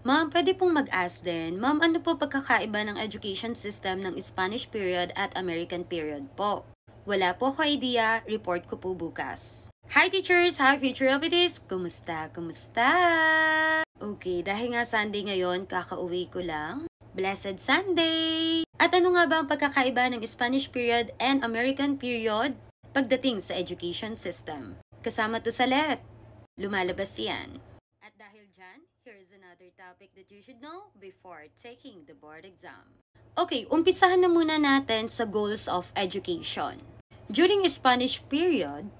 Ma'am, pwede pong mag-ask din. Ma'am, ano po pagkakaiba ng education system ng Spanish period at American period po? Wala po ako idea, report ko po bukas. Hi teachers! Hi future LPTs! Kumusta? Kumusta? Okay, dahil nga Sunday ngayon, kakauwi ko lang. Blessed Sunday! At ano nga ba ang pagkakaiba ng Spanish period and American period pagdating sa education system? Kasama to sa let. Lumalabas yan. At dahil dyan, here's another topic that you should know before taking the board exam. Okay, umpisahan na muna natin sa goals of education. During Spanish period,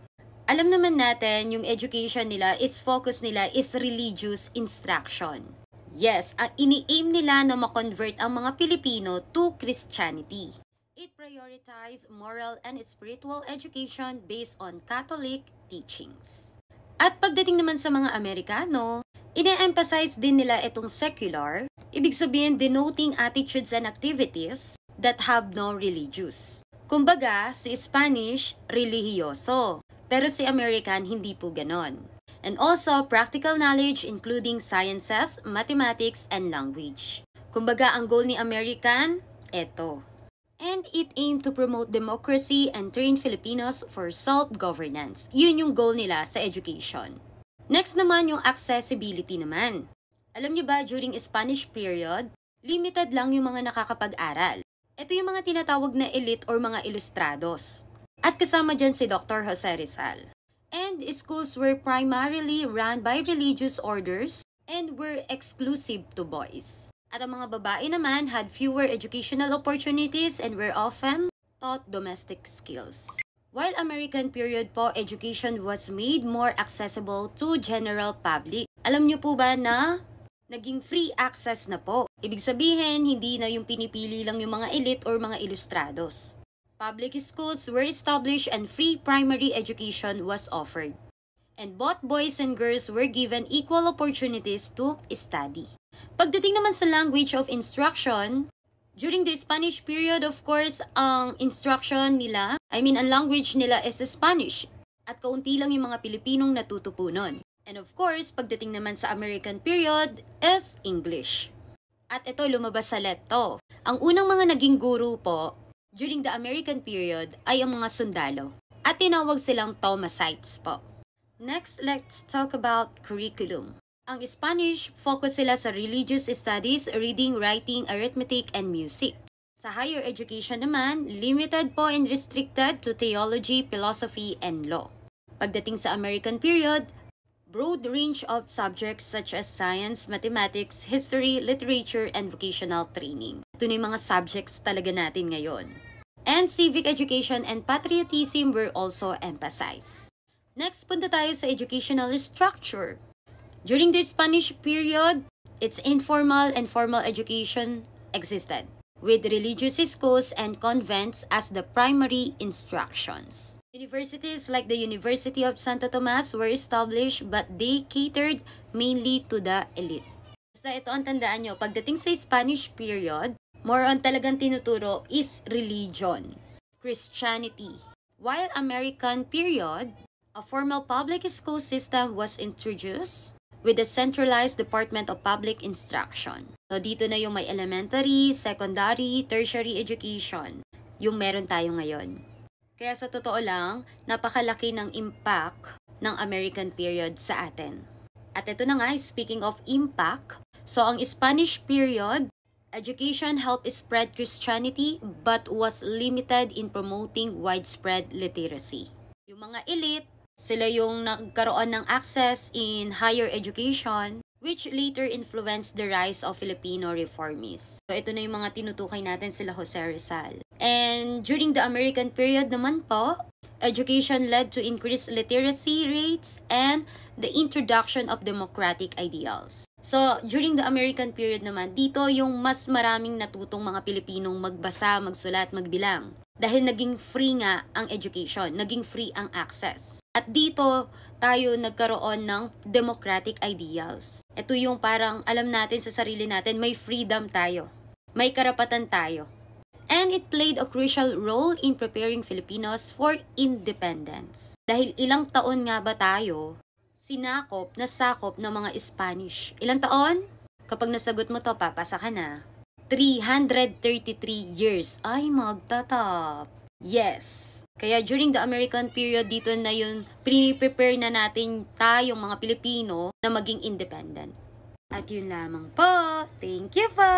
alam naman natin yung education nila focus nila is religious instruction. Yes, ini-aim nila na ma-convert ang mga Pilipino to Christianity. It prioritizes moral and spiritual education based on Catholic teachings. At pagdating naman sa mga Amerikano, ine-emphasize din nila itong secular, ibig sabihin denoting attitudes and activities that have no religious. Kumbaga, si Spanish, relihiyoso, pero si American hindi po ganon. And also, practical knowledge including sciences, mathematics, and language. Kumbaga, ang goal ni American, eto. And it aimed to promote democracy and train Filipinos for self-governance. Yun yung goal nila sa education. Next naman yung accessibility naman. Alam niyo ba, during Spanish period, limited lang yung mga nakakapag-aral. Ito yung mga tinatawag na elite or mga ilustrados. At kasama dyan si Dr. Jose Rizal. And schools were primarily run by religious orders and were exclusive to boys. At ang mga babae naman had fewer educational opportunities and were often taught domestic skills. While American period po, education was made more accessible to general public. Alam niyo po ba na naging free access na po? Ibig sabihin, hindi na yung pinipili lang yung mga elite or mga ilustrados. Public schools were established and free primary education was offered. And both boys and girls were given equal opportunities to study. Pagdating naman sa language of instruction, during the Spanish period, of course, ang instruction nila, ang language nila is Spanish. At kaunti lang yung mga Pilipinong natuto po nun. And of course, pagdating naman sa American period is English. At ito, lumabas sa letto. Ang unang mga naging guru po, during the American period, ay ang mga sundalo. At tinawag silang Thomasites po. Next, let's talk about curriculum. Ang Spanish, focus sila sa religious studies, reading, writing, arithmetic, and music. Sa higher education naman, limited po and restricted to theology, philosophy, and law. Pagdating sa American period, broad range of subjects such as science, mathematics, history, literature, and vocational training. Ito na yung mga subjects talaga natin ngayon. And civic education and patriotism were also emphasized. Next, punta tayo sa educational structure. During the Spanish period, its informal and formal education existed, with religious schools and convents as the primary instructions. Universities like the University of Santo Tomas were established but they catered mainly to the elite. Basta ito ang tandaan nyo, pagdating sa Spanish period, more on talagang tinuturo is religion, Christianity. While American period, a formal public school system was introduced with the centralized Department of Public Instruction. So, dito na yung may elementary, secondary, tertiary education, yung meron tayo ngayon. Kaya sa totoo lang, napakalaki ng impact ng American period sa atin. At ito na nga, speaking of impact, so ang Spanish period, education helped spread Christianity but was limited in promoting widespread literacy. Yung mga elite, sila yung nagkaroon ng access in higher education, which later influenced the rise of Filipino reformists. So, ito na yung mga tinutukay natin sila Jose Rizal. And during the American period naman po, education led to increased literacy rates and the introduction of democratic ideals. So, during the American period naman, dito yung mas maraming natutong mga Pilipinong magbasa, magsulat, magbilang. Dahil naging free nga ang education, naging free ang access. At dito, tayo nagkaroon ng democratic ideals. Ito yung parang alam natin sa sarili natin, may freedom tayo. May karapatan tayo. And it played a crucial role in preparing Filipinos for independence. Dahil ilang taon nga ba tayo sinakop, nasakop ng mga Spanish? Ilang taon? Kapag nasagot mo to, papasa ka na. 333 years. Ay, magtatap. Yes. Kaya during the American period, dito na yun, prepare na natin tayong mga Pilipino na maging independent. At yun lamang po. Thank you po!